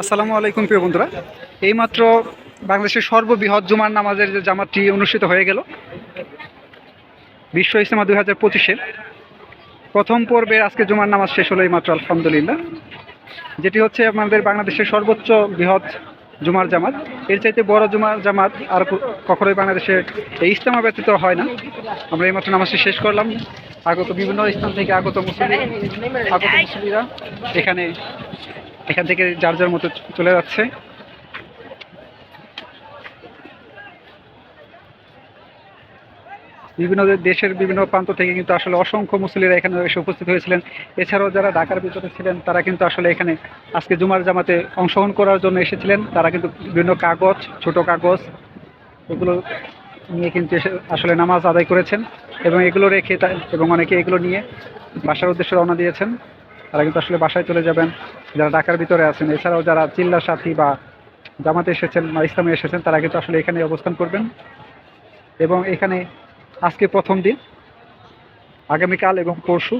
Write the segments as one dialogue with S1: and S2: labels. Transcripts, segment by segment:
S1: আসসালামু আলাইকুম প্রিয় বন্ধুরা। এইমাত্র বাংলাদেশের সর্ববৃহৎ জুমার নামাজের যে জামাতটি অনুষ্ঠিত হয়ে গেল বিশ্ব ইজতেমা 2025-এর প্রথম পর্বে আজকে জুমার নামাজ শেষ হলো এইমাত্র, আলহামদুলিল্লাহ। যেটি হচ্ছে আমাদের বাংলাদেশের সর্বোচ্চ বৃহৎ জুমার জামাত। এর চাইতে বড় জুমার জামাত আর কখনোই বাংলাদেশে এই ইজতেমা ব্যতীত হয় না। আমরা এইমাত্র নামাজটি শেষ করলাম। বিভিন্ন স্থান থেকে আগত মুসল্লিরা এখান থেকে যার যার মতো চলে যাচ্ছে। বিভিন্ন দেশের বিভিন্ন প্রান্ত থেকে কিন্তু আসলে অসংখ্য মুসল্লিরা এখানে এসে উপস্থিত হয়েছিলেন। এছাড়াও যারা ঢাকার ভিতরে ছিলেন তারা কিন্তু আসলে এখানে আজকে জুমার জামাতে অংশগ্রহণ করার জন্য এসেছিলেন। তারা কিন্তু বিভিন্ন কাগজ, ছোট কাগজ, এগুলো নিয়ে কিন্তু এসে আসলে নামাজ আদায় করেছেন এবং এগুলো রেখে এবং অনেকে এগুলো নিয়ে বাসার উদ্দেশ্যে রওনা দিয়েছেন। তারা কিন্তু আসলে বাসায় চলে যাবেন যারা ঢাকার ভিতরে আছেন। এছাড়াও যারা চিল্লার সাথী বা জামাতে এসেছেন বা ইসলামে এসেছেন তারা কিন্তু আসলে এখানে অবস্থান করবেন। এবং এখানে আজকে প্রথম দিন, আগামীকাল এবং পরশু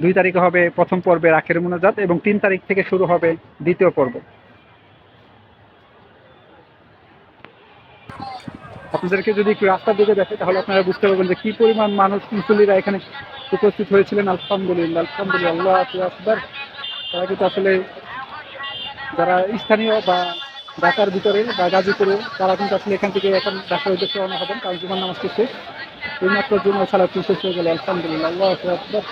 S1: 2 তারিখে হবে প্রথম পর্বের আখের মোনাজাত এবং 3 তারিখ থেকে শুরু হবে দ্বিতীয় পর্ব। আপনাদেরকে যদি একটু রাস্তার দিকে দেখে তাহলে আপনারা বুঝতে পারবেন যে কি পরিমাণ মানুষ, মুসল্লিরা এখানে উপস্থিত হয়েছিলেন। আলহামদুলিল্লাহ, আলহামদুলিল্লাহ, আল্লাহু আকবার। তারা কিন্তু আসলে যারা স্থানীয় বা ঢাকার ভিতরে বা গাজীপুরে, তারা কিন্তু আসলে এখান থেকে এখন ঢাকার উদ্দেশ্যে রওনা হবেন, কারণ জুমার নামাজটি শেষ। এইমাত্র জুমার সালাত শেষ হয়ে গেল, আলহামদুলিল্লাহ, আল্লাহু আকবার।